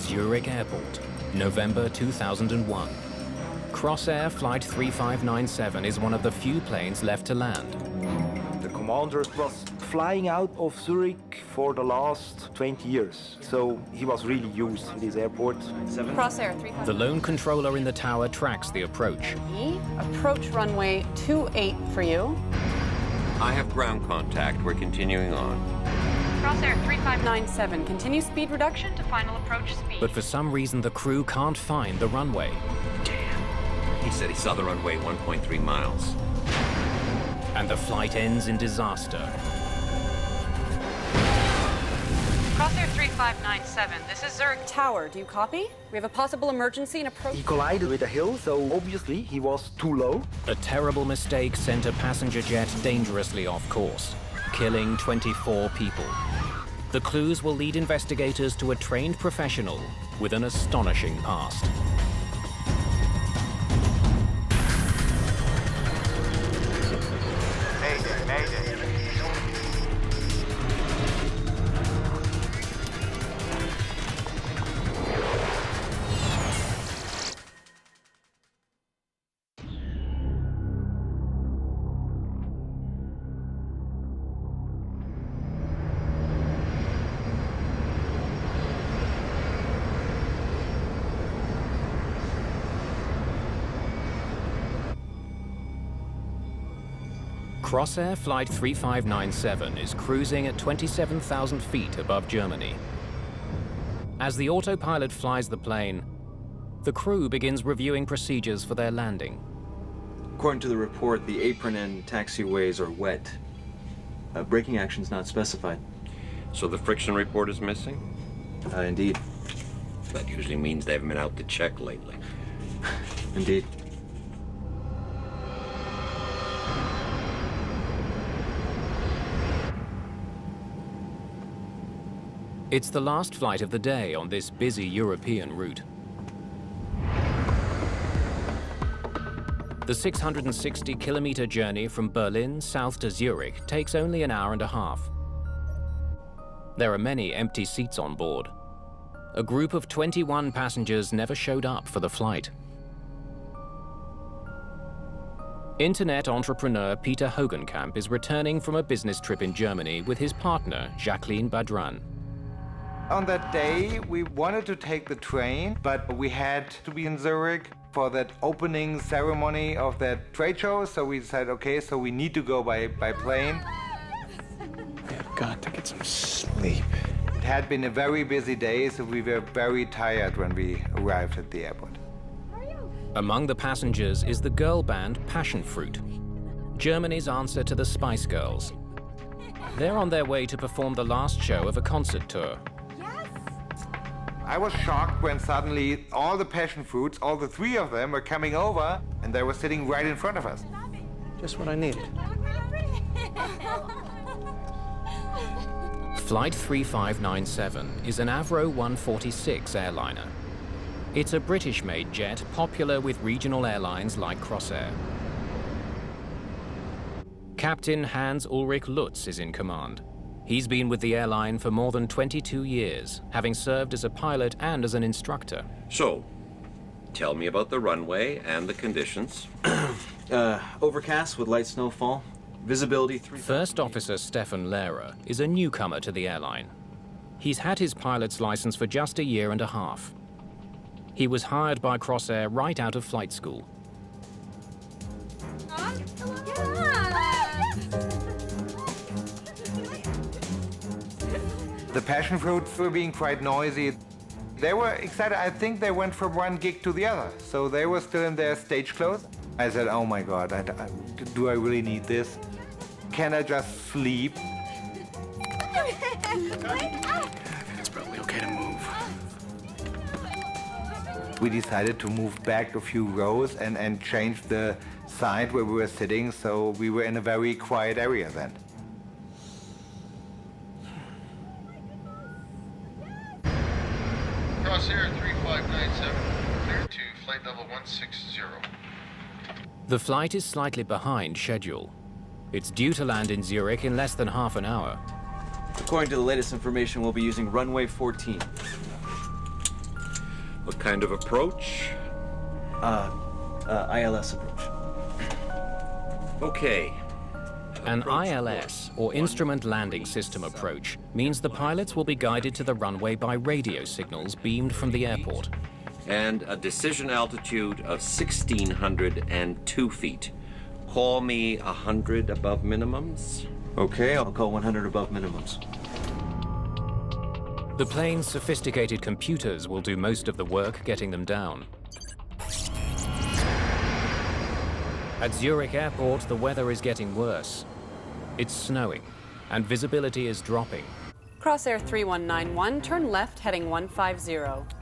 Zurich Airport, November 2001. Crossair Flight 3597 is one of the few planes left to land. The commander was flying out of Zurich for the last 20 years, so he was really used to this airport. Crossair 3597. The lone controller in the tower tracks the approach. Approach runway 28 for you. I have ground contact. We're continuing on. Crossair 3597, continue speed reduction to final approach speed. But for some reason, the crew can't find the runway. Damn. He said he saw the runway 1.3 miles. And the flight ends in disaster. Crossair 3597, this is Zurich Tower. Do you copy? We have a possible emergency and approach. He collided with a hill, so obviously he was too low. A terrible mistake sent a passenger jet dangerously off course, killing 24 people. The clues will lead investigators to a trained professional with an astonishing past. Mayday, mayday. Crossair Flight 3597 is cruising at 27,000 feet above Germany. As the autopilot flies the plane, the crew begins reviewing procedures for their landing. According to the report, the apron and taxiways are wet. Braking action's not specified. So the friction report is missing? Indeed. That usually means they haven't been out to check lately. Indeed. It's the last flight of the day on this busy European route. The 660-kilometer journey from Berlin south to Zurich takes only an hour and a half. There are many empty seats on board. A group of 21 passengers never showed up for the flight. Internet entrepreneur Peter Hogenkamp is returning from a business trip in Germany with his partner, Jacqueline Badran. On that day, we wanted to take the train, but we had to be in Zurich for that opening ceremony of that trade show, so we said, okay, so we need to go by plane. I've got to get some sleep. It had been a very busy day, so we were very tired when we arrived at the airport. Among the passengers is the girl band Passion Fruit, Germany's answer to the Spice Girls. They're on their way to perform the last show of a concert tour. I was shocked when suddenly all the passion fruits, all the three of them, were coming over, and they were sitting right in front of us. Just what I needed. Flight 3597 is an Avro 146 airliner. It's a British-made jet popular with regional airlines like Crossair. Captain Hans-Ulrich Lutz is in command. He's been with the airline for more than 22 years, having served as a pilot and as an instructor. So, tell me about the runway and the conditions. Overcast with light snowfall. Visibility 3. First Officer Stefan Lehrer is a newcomer to the airline. He's had his pilot's license for just a year and a half. He was hired by Crossair right out of flight school. The passion fruits were being quite noisy. They were excited. I think they went from one gig to the other. So they were still in their stage clothes. I said, oh my God, do I really need this? Can I just sleep? It's probably okay to move. We decided to move back a few rows and change the side where we were sitting, so we were in a very quiet area then. Crossair 3597, clear to flight level 160. The flight is slightly behind schedule. It's due to land in Zurich in less than half an hour. According to the latest information, we'll be using runway 14. What kind of approach? ILS approach. Okay. An Approach ILS, or one, Instrument Landing System approach, means the pilots will be guided to the runway by radio signals beamed from the airport. And a decision altitude of 1,602 feet. Call me 100 above minimums. Okay, I'll call 100 above minimums. The plane's sophisticated computers will do most of the work getting them down. At Zurich Airport, the weather is getting worse. It's snowing, and visibility is dropping. Crosshair 3191, turn left heading 150.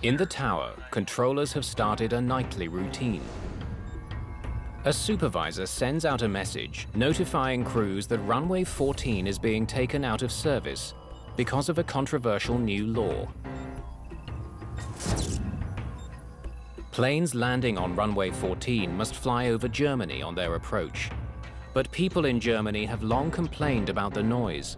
In the tower, controllers have started a nightly routine. A supervisor sends out a message notifying crews that runway 14 is being taken out of service because of a controversial new law. Planes landing on runway 14 must fly over Germany on their approach. But people in Germany have long complained about the noise.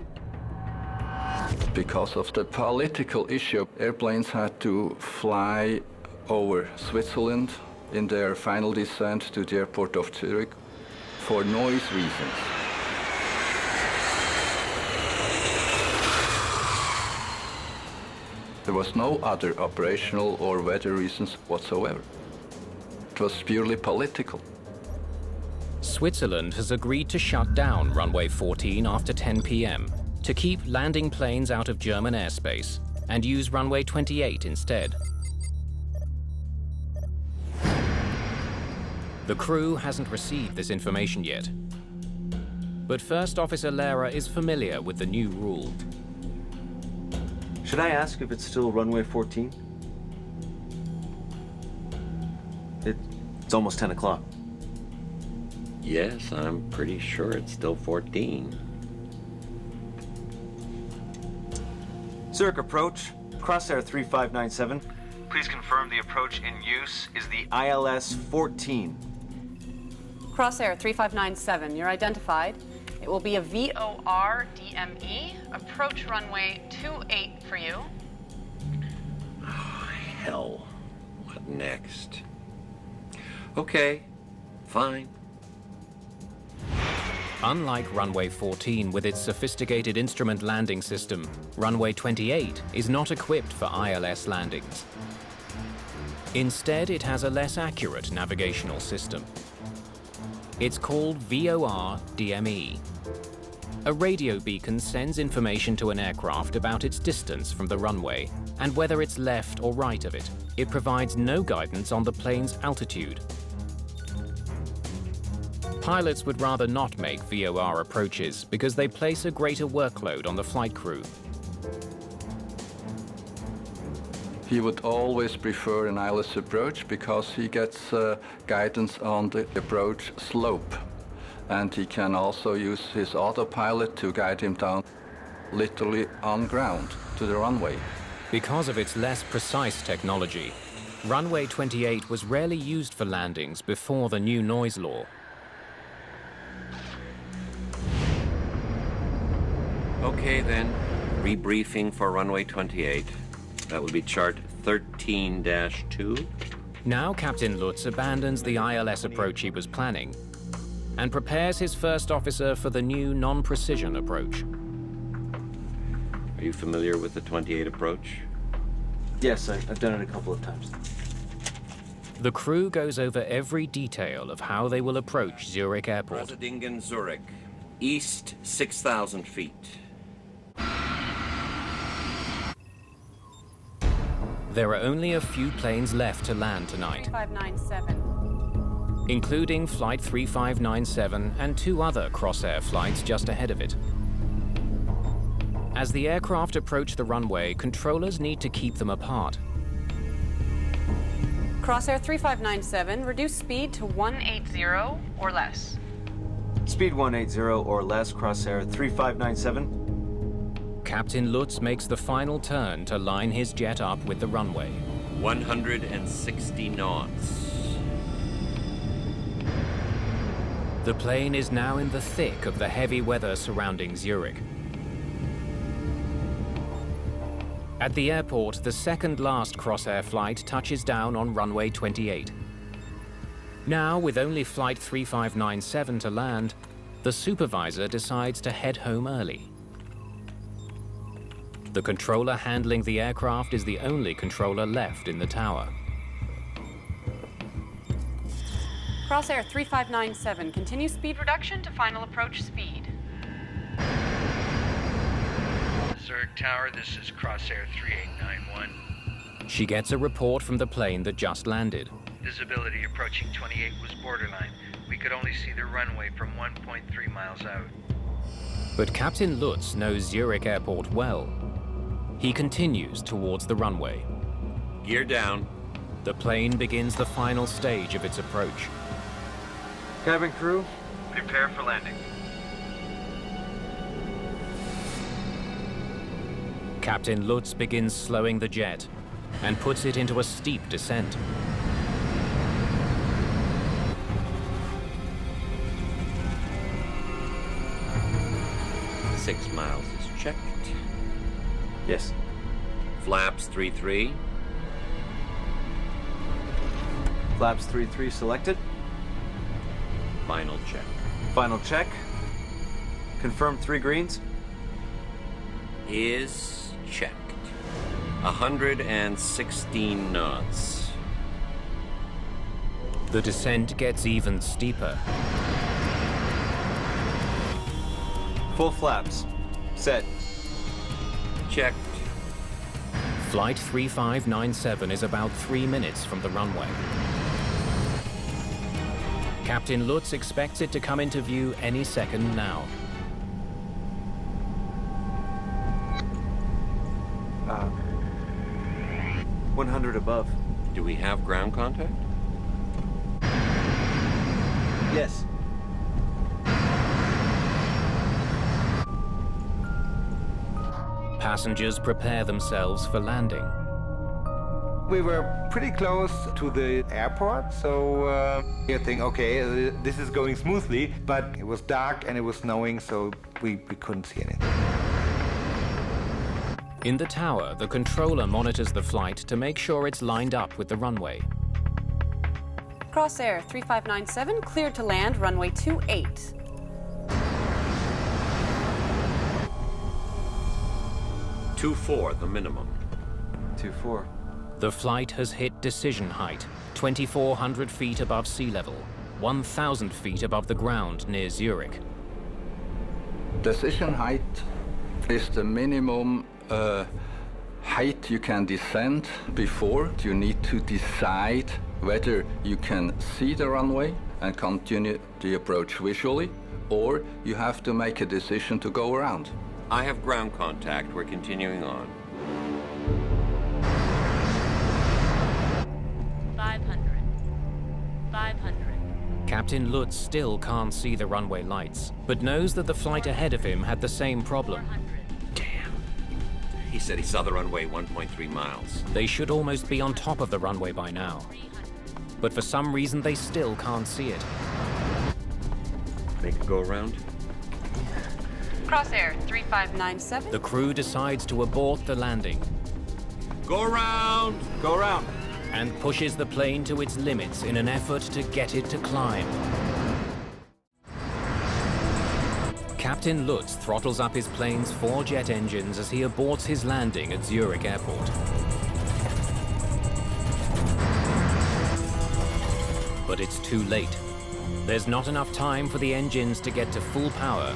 Because of the political issue, airplanes had to fly over Switzerland in their final descent to the airport of Zurich for noise reasons. There was no other operational or weather reasons whatsoever. It was purely political. Switzerland has agreed to shut down runway 14 after 10 p.m. to keep landing planes out of German airspace and use runway 28 instead. The crew hasn't received this information yet. But First Officer Lehrer is familiar with the new rule. Should I ask if it's still runway 14? It's almost 10 o'clock. Yes, I'm pretty sure it's still 14. Zurich approach, Crosshair 3597. Please confirm the approach in use is the ILS 14. Crosshair 3597, you're identified. It will be a VOR DME. Approach runway 28 for you. Oh, hell. What next? Okay, fine. Unlike runway 14 with its sophisticated instrument landing system, runway 28 is not equipped for ILS landings. Instead, it has a less accurate navigational system. It's called VOR DME. A radio beacon sends information to an aircraft about its distance from the runway and whether it's left or right of it. It provides no guidance on the plane's altitude. Pilots would rather not make VOR approaches because they place a greater workload on the flight crew. He would always prefer an ILS approach because he gets guidance on the approach slope. And he can also use his autopilot to guide him down literally on ground to the runway. Because of its less precise technology, runway 28 was rarely used for landings before the new noise law. Okay then, rebriefing for runway 28. That would be chart 13-2. Now Captain Lutz abandons the ILS approach he was planning and prepares his first officer for the new non-precision approach. Are you familiar with the 28 approach? Yes, I've done it a couple of times. The crew goes over every detail of how they will approach Zurich Airport. Rotterdingen, Zurich. East 6,000 feet. There are only a few planes left to land tonight, 3597. including Flight 3597 and 2 other Crossair flights just ahead of it. As the aircraft approach the runway, controllers need to keep them apart. Crosshair 3597, reduce speed to 180 or less. Speed 180 or less, Crosshair 3597. Captain Lutz makes the final turn to line his jet up with the runway. 160 knots. The plane is now in the thick of the heavy weather surrounding Zurich. At the airport, the second last Crossair flight touches down on runway 28. Now, with only flight 3597 to land, the supervisor decides to head home early. The controller handling the aircraft is the only controller left in the tower. Crossair 3597, continue speed reduction to final approach speed. Zurich Tower, this is Crossair 3891. She gets a report from the plane that just landed. Visibility approaching 28 was borderline. We could only see the runway from 1.3 miles out. But Captain Lutz knows Zurich Airport well. He continues towards the runway. Gear down. The plane begins the final stage of its approach. Cabin crew, prepare for landing. Captain Lutz begins slowing the jet and puts it into a steep descent. Six miles is checked. Yes. Flaps 3-3. Flaps 3-3 selected. Final check. Final check. Confirm 3 greens. Is checked. 116 knots. The descent gets even steeper. Full flaps. Set. Checked. Flight 3597 is about 3 minutes from the runway. Captain Lutz expects it to come into view any second now. 100 above. Do we have ground contact? Yes. Passengers prepare themselves for landing. We were pretty close to the airport, so you think, okay, this is going smoothly, but it was dark and it was snowing, so we couldn't see anything. In the tower, the controller monitors the flight to make sure it's lined up with the runway. Crossair 3597, cleared to land runway 28. Two 4, the minimum. 2-4. The flight has hit decision height, 2,400 feet above sea level, 1,000 feet above the ground near Zurich. Decision height is the minimum height you can descend before you need to decide whether you can see the runway and continue the approach visually, or you have to make a decision to go around. I have ground contact. We're continuing on. 500. 500. Captain Lutz still can't see the runway lights, but knows that the flight ahead of him had the same problem. 400. He said he saw the runway 1.3 miles. They should almost be on top of the runway by now. But for some reason, they still can't see it. They could go around? Crossair 3597. The crew decides to abort the landing. Go around! Go around. And pushes the plane to its limits in an effort to get it to climb. Captain Lutz throttles up his plane's 4 jet engines as he aborts his landing at Zurich Airport. But it's too late. There's not enough time for the engines to get to full power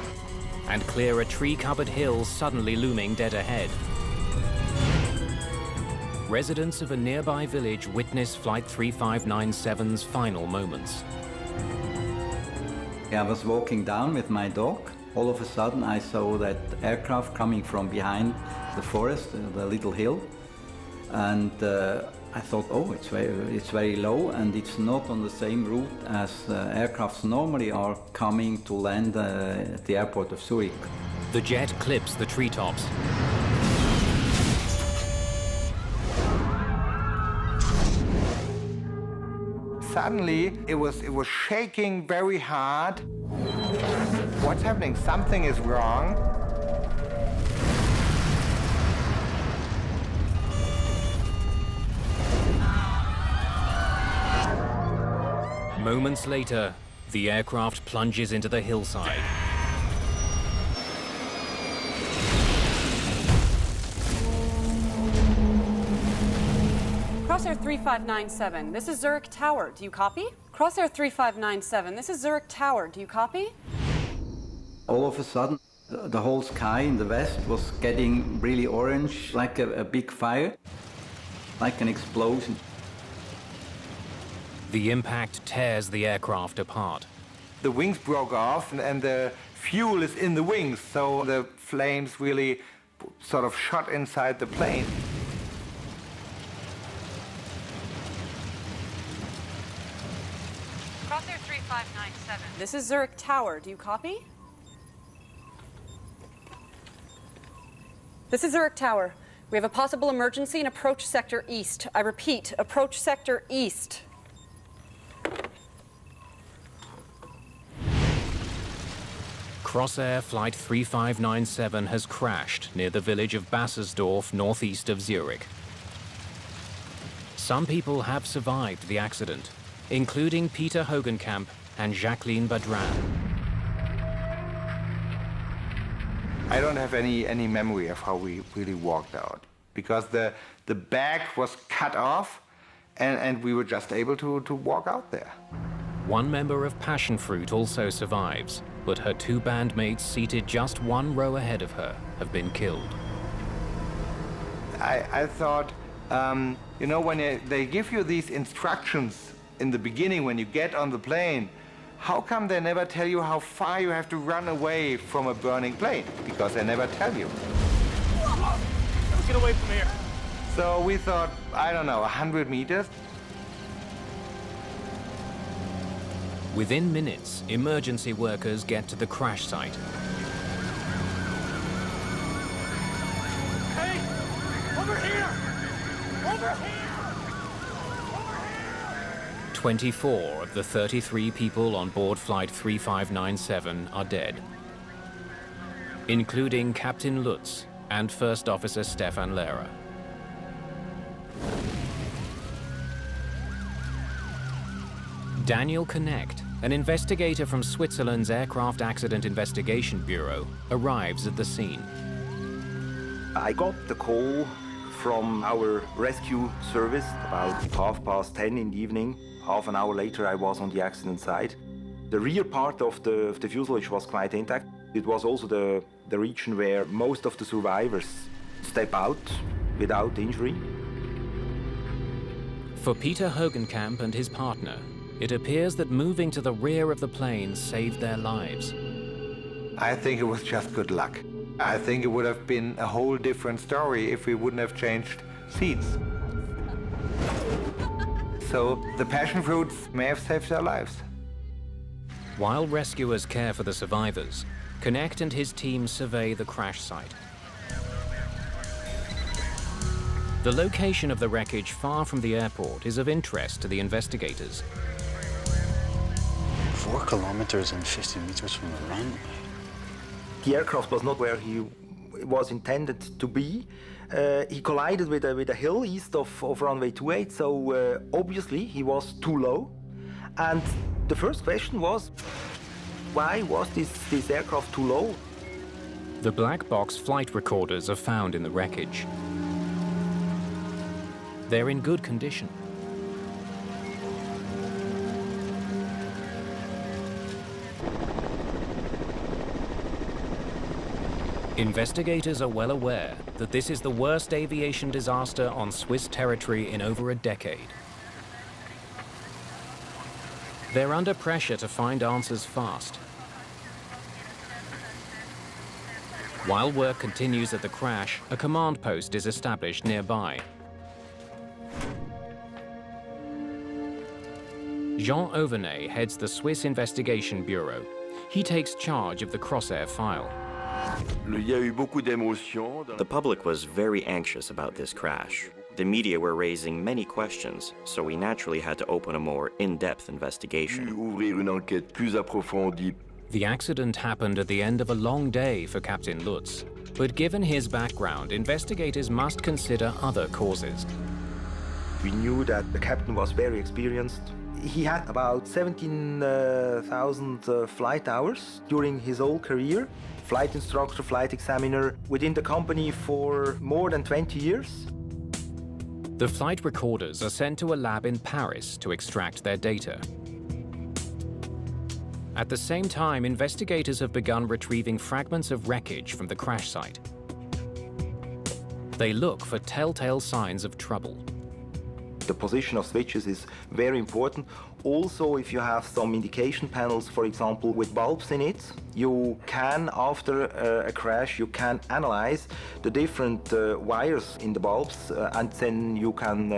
and clear a tree-covered hill suddenly looming dead ahead. Residents of a nearby village witness Flight 3597's final moments. I was walking down with my dog. All of a sudden I saw that aircraft coming from behind the forest, the little hill. And I thought, oh, it's very low and it's not on the same route as aircrafts normally are coming to land at the airport of Zurich. The jet clips the treetops. Suddenly, it was shaking very hard. What's happening? Something is wrong. Moments later, the aircraft plunges into the hillside. Crosshair 3597, this is Zurich Tower. Do you copy? Crosshair 3597, this is Zurich Tower. Do you copy? All of a sudden, the whole sky in the west was getting really orange, like a big fire, like an explosion. The impact tears the aircraft apart. The wings broke off and the fuel is in the wings, so the flames really sort of shot inside the plane. Crosshair 3597, this is Zurich Tower. Do you copy? This is Zurich Tower. We have a possible emergency in approach sector east. I repeat, approach sector east. Crossair Flight 3597 has crashed near the village of Bassersdorf, northeast of Zurich. Some people have survived the accident, including Peter Hogenkamp and Jacqueline Badran. I don't have any memory of how we really walked out, because the back was cut off and we were just able to walk out there. One member of Passion Fruit also survives, but her two bandmates seated just one row ahead of her have been killed. I thought, you know, when they give you these instructions in the beginning when you get on the plane, how come they never tell you how far you have to run away from a burning plane? Because they never tell you. Let's get away from here. So we thought, I don't know, 100 meters. Within minutes, emergency workers get to the crash site. Hey! Over here! Over here! 24 of the 33 people on board Flight 3597 are dead, including Captain Lutz and First Officer Stefan Lehrer. Daniel Connect, an investigator from Switzerland's Aircraft Accident Investigation Bureau, arrives at the scene. I got the call from our rescue service about 10:30 in the evening. Half an hour later, I was on the accident site. The rear part of the fuselage was quite intact. It was also the region where most of the survivors step out without injury. For Peter Hogenkamp and his partner, it appears that moving to the rear of the plane saved their lives. I think it was just good luck. I think it would have been a whole different story if we wouldn't have changed seats. So the passion fruits may have saved their lives. While rescuers care for the survivors, Connect and his team survey the crash site. The location of the wreckage far from the airport is of interest to the investigators. 4 kilometers and 50 meters from the runway. The aircraft was not where he was intended to be. He collided with a hill east of runway 28, so obviously he was too low. And the first question was, why was this aircraft too low? The black box flight recorders are found in the wreckage. They're in good condition. Investigators are well aware that this is the worst aviation disaster on Swiss territory in over a decade. They're under pressure to find answers fast. While work continues at the crash, a command post is established nearby. Jean Auvernet heads the Swiss Investigation Bureau. He takes charge of the Crossair file. The public was very anxious about this crash. The media were raising many questions, so we naturally had to open a more in-depth investigation. The accident happened at the end of a long day for Captain Lutz, but given his background, investigators must consider other causes. We knew that the captain was very experienced. He had about 17,000 flight hours during his whole career. Flight instructor, flight examiner, within the company for more than 20 years. The flight recorders are sent to a lab in Paris to extract their data. At the same time, investigators have begun retrieving fragments of wreckage from the crash site. They look for telltale signs of trouble. The position of switches is very important. Also, if you have some indication panels, for example, with bulbs in it, you can, after a crash, you can analyze the different wires in the bulbs, and then you can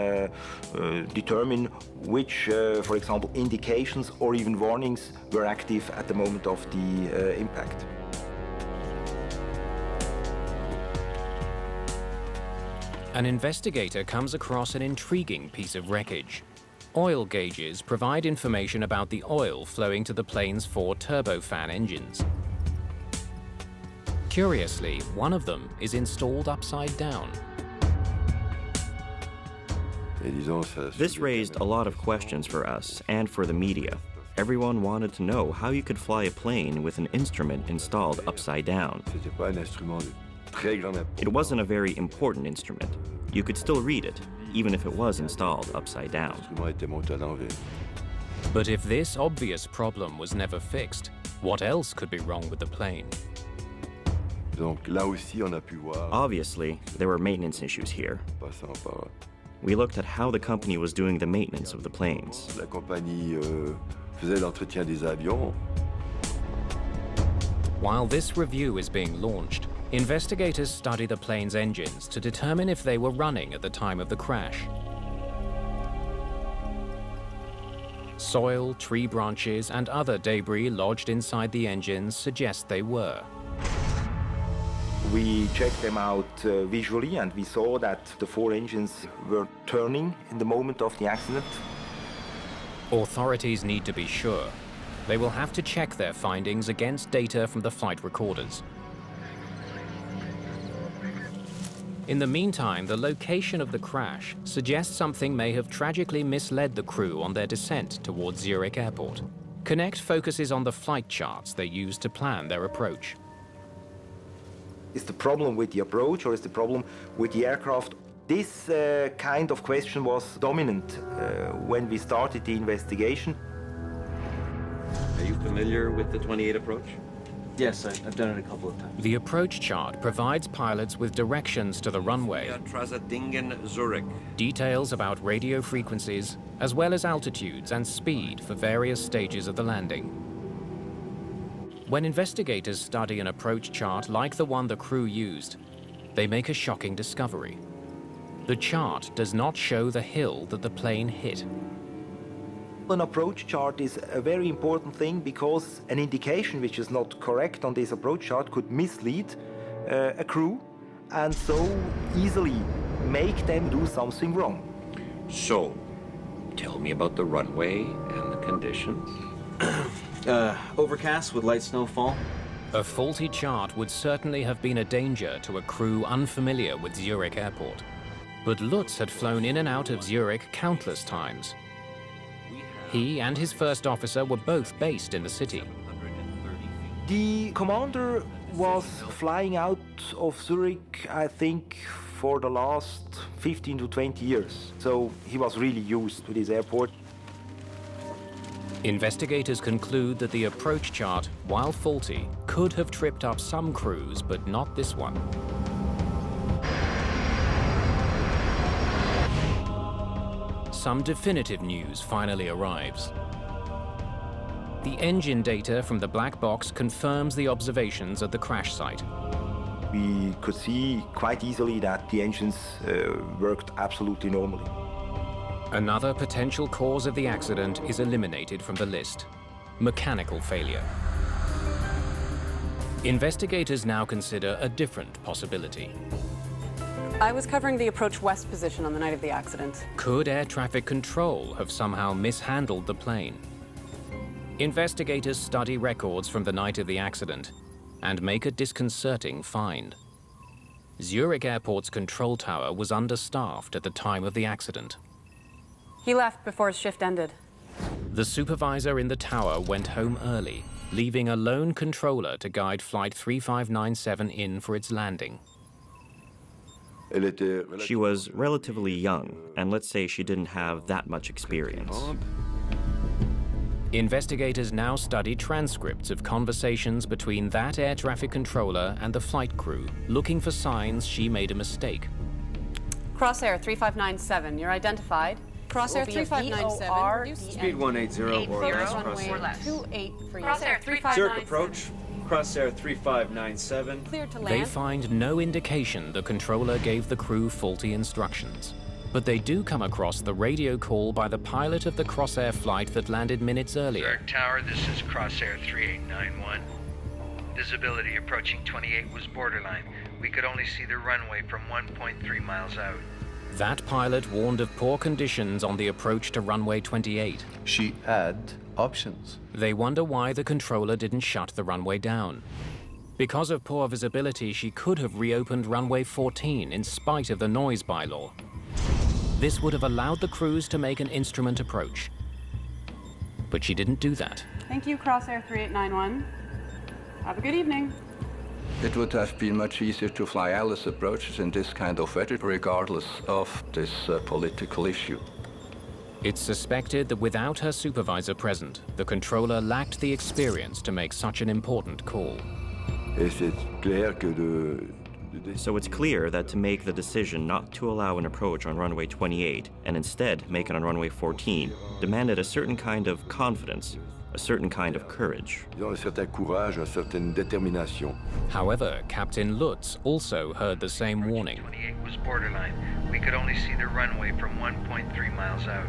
determine which, for example, indications or even warnings were active at the moment of the impact. An investigator comes across an intriguing piece of wreckage. Oil gauges provide information about the oil flowing to the plane's 4 turbofan engines. Curiously, one of them is installed upside down. This raised a lot of questions for us and for the media. Everyone wanted to know how you could fly a plane with an instrument installed upside down. It wasn't a very important instrument. You could still read it, even if it was installed upside down. But if this obvious problem was never fixed, what else could be wrong with the plane? Obviously, there were maintenance issues here. We looked at how the company was doing the maintenance of the planes. While this review is being launched, investigators study the plane's engines to determine if they were running at the time of the crash. Soil, tree branches, and other debris lodged inside the engines suggest they were. We checked them out visually, and we saw that the 4 engines were turning in the moment of the accident. Authorities need to be sure. They will have to check their findings against data from the flight recorders. In the meantime, the location of the crash suggests something may have tragically misled the crew on their descent towards Zurich Airport. Connect focuses on the flight charts they used to plan their approach. Is the problem with the approach, or is the problem with the aircraft? This kind of question was dominant when we started the investigation. Are you familiar with the 28 approach? Yes, I've done it a couple of times. The approach chart provides pilots with directions to the runway, Zurich, details about radio frequencies, as well as altitudes and speed for various stages of the landing. When investigators study an approach chart like the one the crew used, they make a shocking discovery. The chart does not show the hill that the plane hit. An approach chart is a very important thing because an indication which is not correct on this approach chart could mislead a crew and so easily make them do something wrong. So, tell me about the runway and the conditions. Overcast with light snowfall. A faulty chart would certainly have been a danger to a crew unfamiliar with Zurich Airport. But Lutz had flown in and out of Zurich countless times. He and his first officer were both based in the city. The commander was flying out of Zurich, I think, for the last 15 to 20 years. So he was really used to this airport. Investigators conclude that the approach chart, while faulty, could have tripped up some crews, but not this one. Some definitive news finally arrives. The engine data from the black box confirms the observations at the crash site. We could see quite easily that the engines worked absolutely normally. Another potential cause of the accident is eliminated from the list: mechanical failure. Investigators now consider a different possibility. I was covering the approach west position on the night of the accident. Could air traffic control have somehow mishandled the plane? Investigators study records from the night of the accident and make a disconcerting find. Zurich Airport's control tower was understaffed at the time of the accident. He left before his shift ended. The supervisor in the tower went home early, leaving a lone controller to guide Flight 3597 in for its landing. She was relatively young, and let's say she didn't have that much experience. Investigators now study transcripts of conversations between that air traffic controller and the flight crew, looking for signs she made a mistake. Crosshair 3597, you're identified. Crosshair 3597. Speed 180 or less. Crosshair 28 for you. Crosshair 3597. Zurich approach. Crosshair 3597. Cleared to land. They find no indication the controller gave the crew faulty instructions. But they do come across the radio call by the pilot of the Crosshair flight that landed minutes earlier. Zurich Tower, this is Crosshair 3891. Visibility approaching 28 was borderline. We could only see the runway from 1.3 miles out. That pilot warned of poor conditions on the approach to runway 28. She had options. They wonder why the controller didn't shut the runway down. Because of poor visibility, she could have reopened runway 14 in spite of the noise bylaw. This would have allowed the crews to make an instrument approach. But she didn't do that. Thank you, Crosshair 3891. Have a good evening. It would have been much easier to fly Alice approaches in this kind of weather, regardless of this political issue. It's suspected that without her supervisor present, the controller lacked the experience to make such an important call. So it's clear that to make the decision not to allow an approach on runway 28 and instead make it on runway 14 demanded a certain kind of confidence, a certain kind of courage. However, Captain Lutz also heard the same warning. 28 was borderline. We could only see the runway from 1.3 miles out.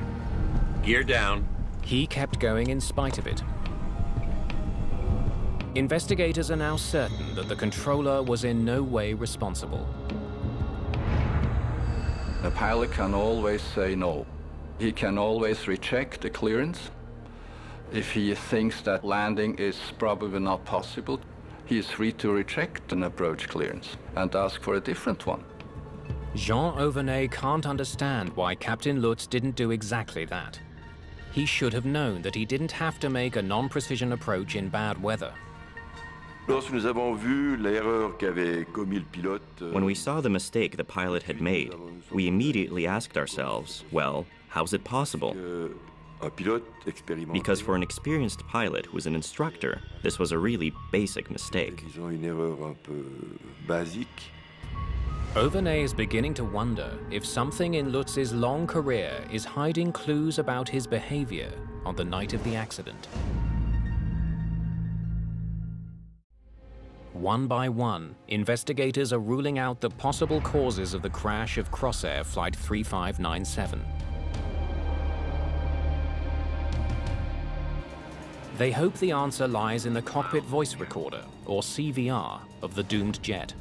Gear down. He kept going in spite of it. Investigators are now certain that the controller was in no way responsible. A pilot can always say no. He can always reject the clearance. If he thinks that landing is probably not possible, he is free to reject an approach clearance and ask for a different one. Jean Auvernet can't understand why Captain Lutz didn't do exactly that. He should have known that he didn't have to make a non-precision approach in bad weather. When we saw the mistake the pilot had made, we immediately asked ourselves, well, how's it possible? Because for an experienced pilot who was an instructor, this was a really basic mistake. Auvernet is beginning to wonder if something in Lutz's long career is hiding clues about his behavior on the night of the accident. One by one, investigators are ruling out the possible causes of the crash of Crossair Flight 3597. They hope the answer lies in the cockpit voice recorder, or CVR, of the doomed jet.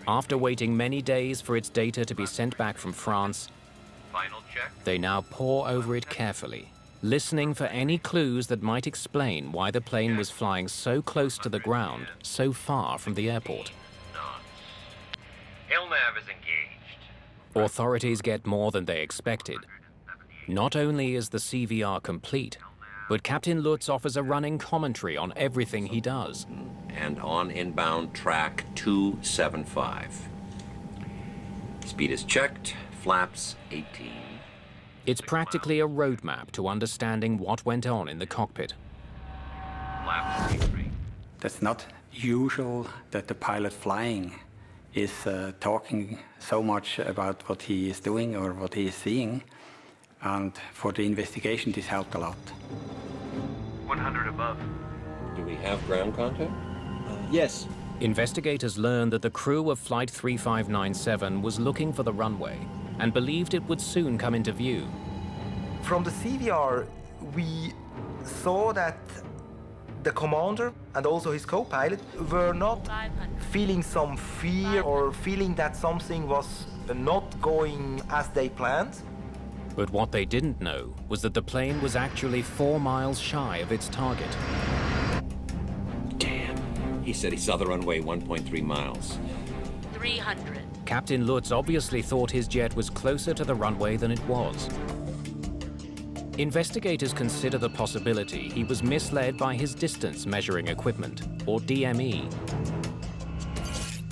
After waiting many days for its data to be sent back from France, they now pore over it carefully, listening for any clues that might explain why the plane was flying so close to the ground, so far from the airport. Ilnav is engaged. Authorities get more than they expected. Not only is the CVR complete, but Captain Lutz offers a running commentary on everything he does. And on inbound track 275. Speed is checked, flaps 18. It's practically a roadmap to understanding what went on in the cockpit. Flaps 33. That's not usual that the pilot flying is talking so much about what he is doing or what he is seeing. And for the investigation, this helped a lot. 100 above. Do we have ground contact? Yes. Investigators learned that the crew of Flight 3597 was looking for the runway and believed it would soon come into view. From the CVR, we saw that the commander and also his co-pilot were not feeling some fear or feeling that something was not going as they planned. But what they didn't know was that the plane was actually 4 miles shy of its target. Damn. He said he saw the runway 1.3 miles. 300. Captain Lutz obviously thought his jet was closer to the runway than it was. Investigators consider the possibility he was misled by his distance measuring equipment, or DME.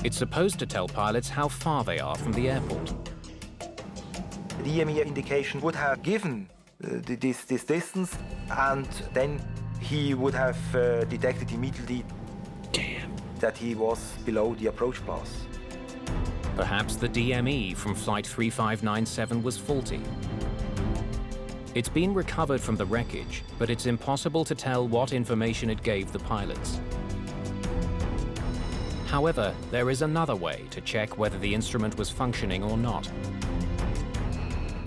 It's supposed to tell pilots how far they are from the airport. The DME indication would have given this distance, and then he would have detected immediately that he was below the approach pass. Perhaps the DME from Flight 3597 was faulty. It's been recovered from the wreckage, but it's impossible to tell what information it gave the pilots. However, there is another way to check whether the instrument was functioning or not.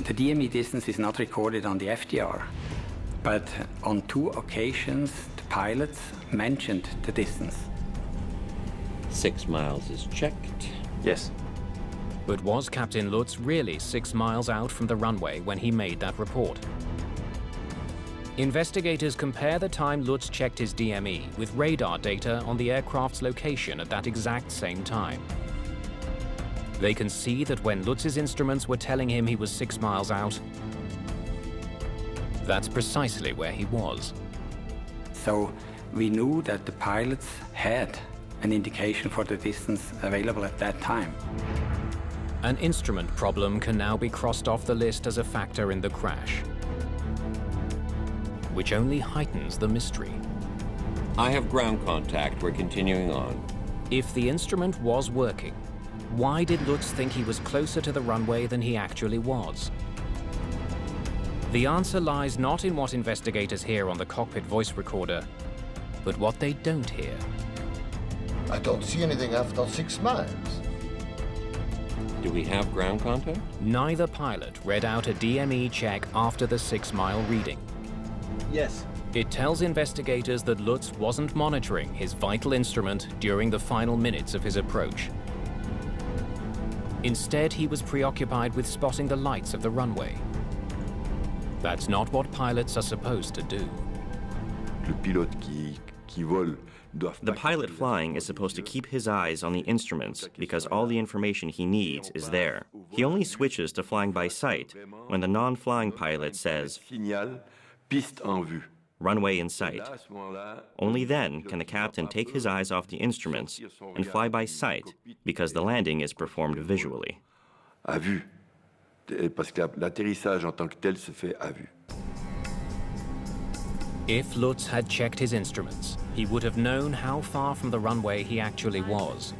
The DME distance is not recorded on the FDR, but on 2 occasions the pilots mentioned the distance. 6 miles is checked. Yes. But was Captain Lutz really 6 miles out from the runway when he made that report? Investigators compare the time Lutz checked his DME with radar data on the aircraft's location at that exact same time. They can see that when Lutz's instruments were telling him he was 6 miles out, that's precisely where he was. So we knew that the pilots had an indication for the distance available at that time. An instrument problem can now be crossed off the list as a factor in the crash, which only heightens the mystery. I have ground contact. We're continuing on. If the instrument was working, why did Lutz think he was closer to the runway than he actually was? The answer lies not in what investigators hear on the cockpit voice recorder, but what they don't hear. I don't see anything after 6 miles. Do we have ground contact? Neither pilot read out a DME check after the 6-mile reading. Yes. It tells investigators that Lutz wasn't monitoring his vital instrument during the final minutes of his approach. Instead, he was preoccupied with spotting the lights of the runway. That's not what pilots are supposed to do. The pilot flying is supposed to keep his eyes on the instruments because all the information he needs is there. He only switches to flying by sight when the non-flying pilot says, "Runway in sight." Only then can the captain take his eyes off the instruments and fly by sight because the landing is performed visually. If Lutz had checked his instruments, he would have known how far from the runway he actually was.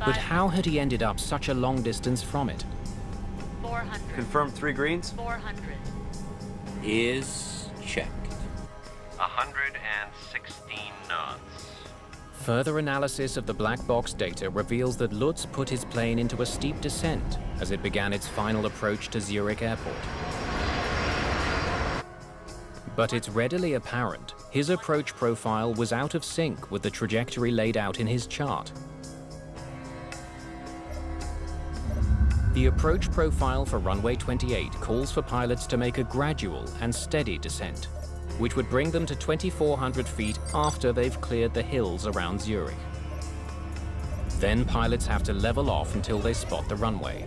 But how had he ended up such a long distance from it? 400. Confirm 3 greens. 400. Is checked. 116 knots. Further analysis of the black box data reveals that Lutz put his plane into a steep descent as it began its final approach to Zurich Airport. But it's readily apparent his approach profile was out of sync with the trajectory laid out in his chart. The approach profile for runway 28 calls for pilots to make a gradual and steady descent, which would bring them to 2,400 feet after they've cleared the hills around Zurich. Then pilots have to level off until they spot the runway.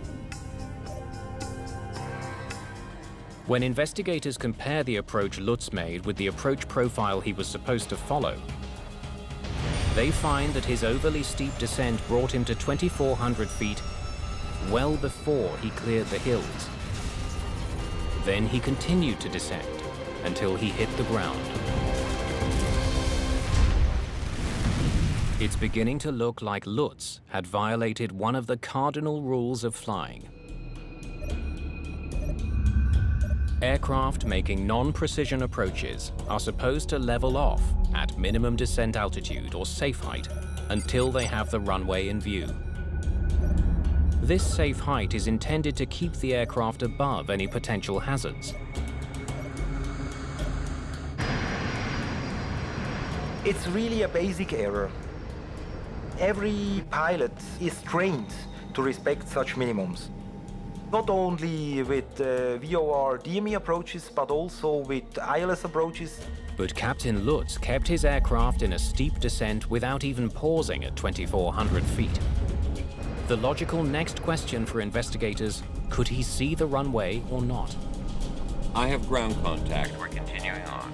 When investigators compare the approach Lutz made with the approach profile he was supposed to follow, they find that his overly steep descent brought him to 2,400 feet well before he cleared the hills. Then he continued to descend until he hit the ground. It's beginning to look like Lutz had violated one of the cardinal rules of flying. Aircraft making non-precision approaches are supposed to level off at minimum descent altitude or safe height until they have the runway in view. This safe height is intended to keep the aircraft above any potential hazards. It's really a basic error. Every pilot is trained to respect such minimums. Not only with VOR DME approaches, but also with ILS approaches. But Captain Lutz kept his aircraft in a steep descent without even pausing at 2,400 feet. The logical next question for investigators, could he see the runway or not? I have ground contact. We're continuing on.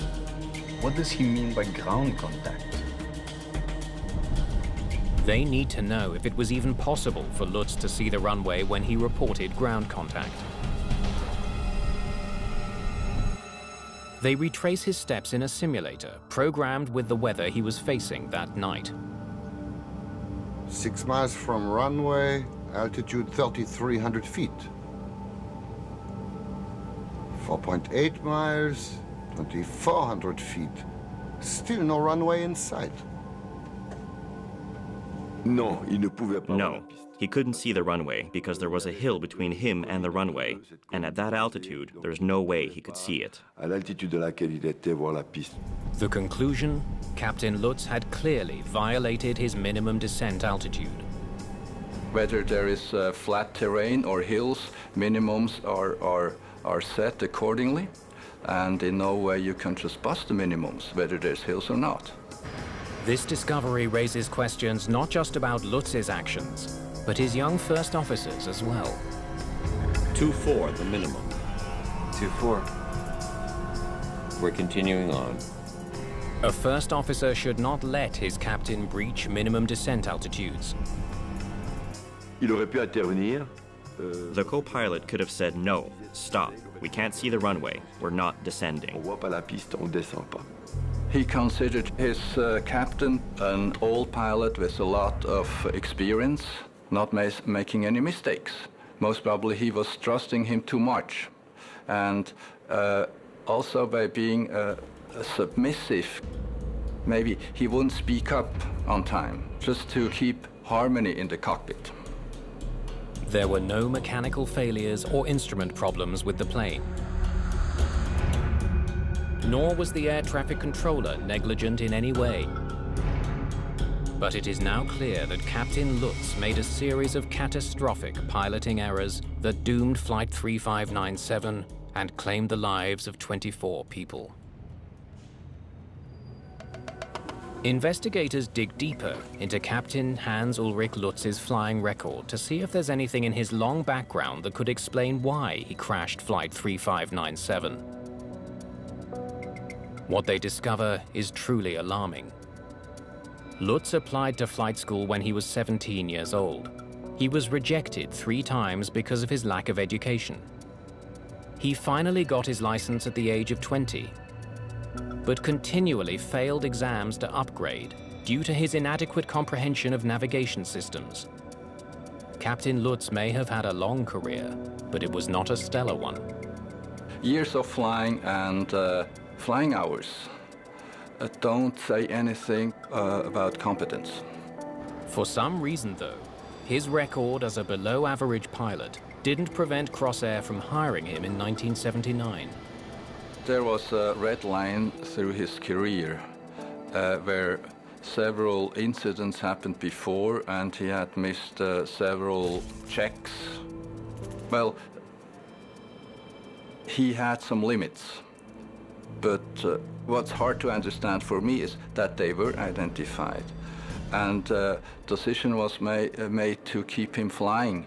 What does he mean by ground contact? They need to know if it was even possible for Lutz to see the runway when he reported ground contact. They retrace his steps in a simulator, programmed with the weather he was facing that night. 6 miles from runway, altitude 3,300 feet. 4.8 miles, 2,400 feet. Still no runway in sight. No, he couldn't see the runway because there was a hill between him and the runway, and at that altitude, there's no way he could see it. The conclusion? Captain Lutz had clearly violated his minimum descent altitude. Whether there is flat terrain or hills, minimums are set accordingly, and in no way you can just bust the minimums, whether there's hills or not. This discovery raises questions not just about Lutz's actions, but his young first officers as well. 2-4, the minimum. 2-4. We're continuing on. A first officer should not let his captain breach minimum descent altitudes. The co-pilot could have said, no, stop, we can't see the runway, we're not descending. He considered his captain an old pilot with a lot of experience, not making any mistakes. Most probably he was trusting him too much. And also by being submissive, maybe he wouldn't speak up on time, just to keep harmony in the cockpit. There were no mechanical failures or instrument problems with the plane. Nor was the air traffic controller negligent in any way. But it is now clear that Captain Lutz made a series of catastrophic piloting errors that doomed Flight 3597 and claimed the lives of 24 people. Investigators dig deeper into Captain Hans-Ulrich Lutz's flying record to see if there's anything in his long background that could explain why he crashed Flight 3597. What they discover is truly alarming. Lutz applied to flight school when he was 17 years old. He was rejected 3 times because of his lack of education. He finally got his license at the age of 20, but continually failed exams to upgrade due to his inadequate comprehension of navigation systems. Captain Lutz may have had a long career, but it was not a stellar one. Years of flying and flying hours don't say anything about competence. For some reason, though, his record as a below-average pilot didn't prevent Crossair from hiring him in 1979. There was a red line through his career where several incidents happened before and he had missed several checks. Well, he had some limits. But what's hard to understand for me is that they were identified. And decision was made to keep him flying.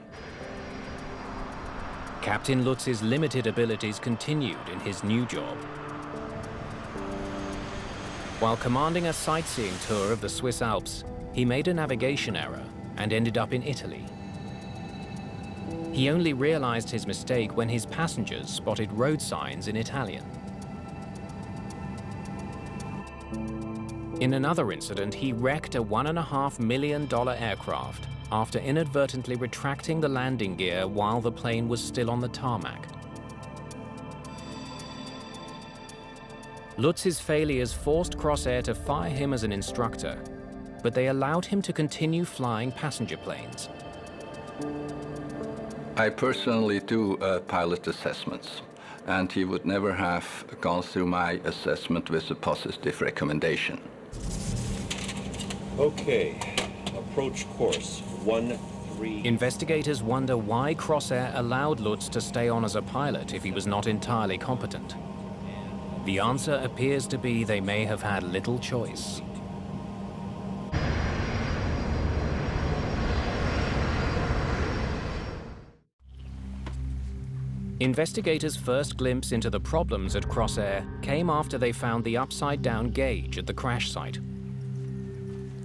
Captain Lutz's limited abilities continued in his new job. While commanding a sightseeing tour of the Swiss Alps, he made a navigation error and ended up in Italy. He only realized his mistake when his passengers spotted road signs in Italian. In another incident, he wrecked a $1.5 million aircraft after inadvertently retracting the landing gear while the plane was still on the tarmac. Lutz's failures forced Crossair to fire him as an instructor, but they allowed him to continue flying passenger planes. I personally do pilot assessments, and he would never have gone through my assessment with a positive recommendation. Okay, approach course 13. Investigators wonder why Crossair allowed Lutz to stay on as a pilot if he was not entirely competent. The answer appears to be they may have had little choice. Investigators' first glimpse into the problems at Crossair came after they found the upside-down gauge at the crash site.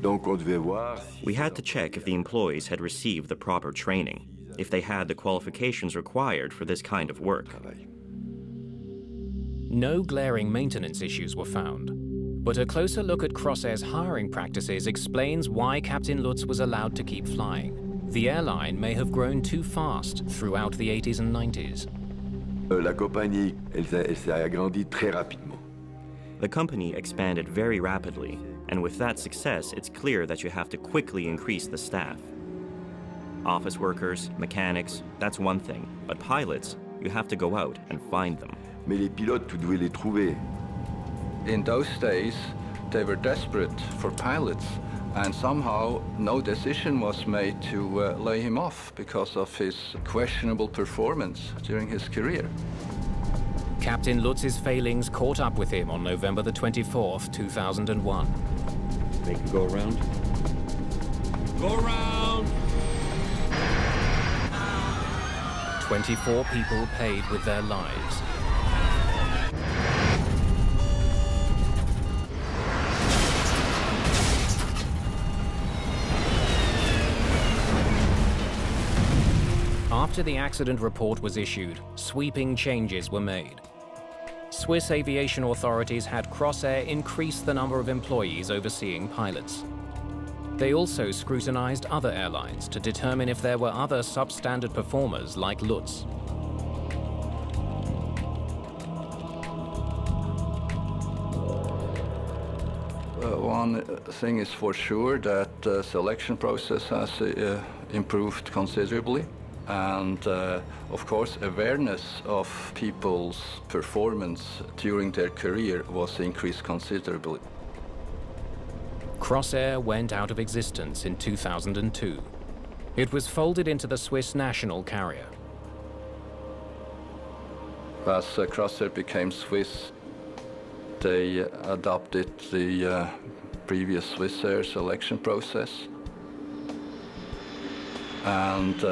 We had to check if the employees had received the proper training, if they had the qualifications required for this kind of work. No glaring maintenance issues were found, but a closer look at Crossair's hiring practices explains why Captain Lutz was allowed to keep flying. The airline may have grown too fast throughout the 80s and 90s. La compagnie, elle s'est agrandie très rapidement. The company expanded very rapidly, and with that success, it's clear that you have to quickly increase the staff. Office workers, mechanics, that's one thing, but pilots, you have to go out and find them. Mais les pilotes, tu devais les trouver. In those days, they were desperate for pilots, and somehow no decision was made to lay him off because of his questionable performance during his career. Captain Lutz's failings caught up with him on November the 24th, 2001. Make him go around. Go around! 24 people paid with their lives. After the accident report was issued, sweeping changes were made. Swiss aviation authorities had Crossair increase the number of employees overseeing pilots. They also scrutinized other airlines to determine if there were other substandard performers like Lutz. One thing is for sure that the selection process has improved considerably. And of course, awareness of people's performance during their career was increased considerably. Crossair went out of existence in 2002. It was folded into the Swiss national carrier. As Crossair became Swiss, they adopted the previous Swissair selection process. And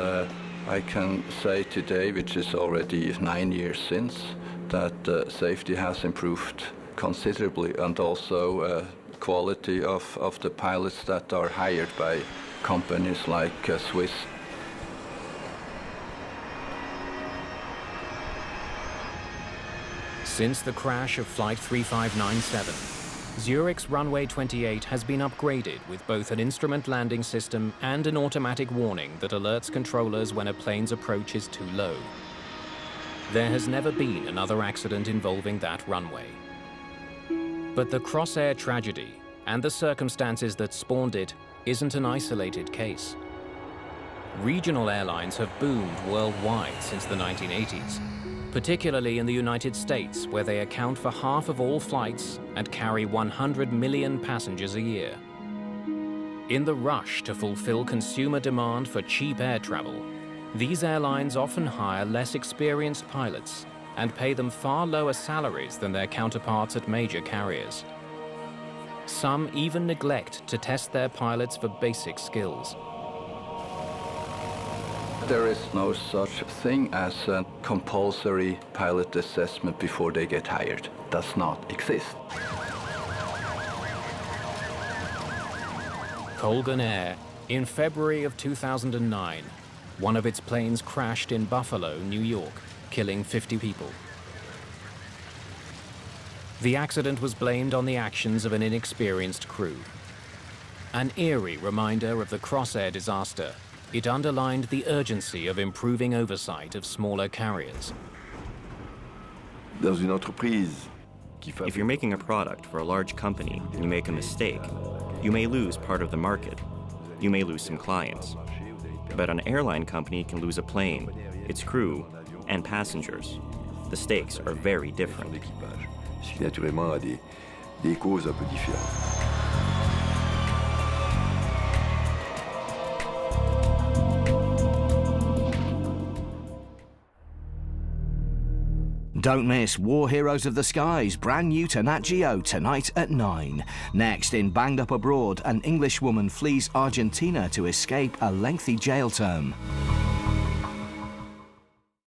I can say today, which is already 9 years since, that safety has improved considerably, and also quality of the pilots that are hired by companies like Swiss. Since the crash of Flight 3597, Zurich's runway 28 has been upgraded with both an instrument landing system and an automatic warning that alerts controllers when a plane's approach is too low. There has never been another accident involving that runway. But the Crossair tragedy and the circumstances that spawned it isn't an isolated case. Regional airlines have boomed worldwide since the 1980s. Particularly in the United States, where they account for half of all flights and carry 100 million passengers a year. In the rush to fulfill consumer demand for cheap air travel, these airlines often hire less experienced pilots and pay them far lower salaries than their counterparts at major carriers. Some even neglect to test their pilots for basic skills. There is no such thing as a compulsory pilot assessment before they get hired. Does not exist. Colgan Air, in February of 2009, one of its planes crashed in Buffalo, New York, killing 50 people. The accident was blamed on the actions of an inexperienced crew. An eerie reminder of the Crossair disaster, it underlined the urgency of improving oversight of smaller carriers. If you're making a product for a large company and you make a mistake, you may lose part of the market. You may lose some clients. But an airline company can lose a plane, its crew, and passengers. The stakes are very different. Ce qui naturellement a des causes un peu différentes. Don't miss War Heroes of the Skies, brand new to Nat Geo, tonight at 9. Next, in Banged Up Abroad, an English woman flees Argentina to escape a lengthy jail term.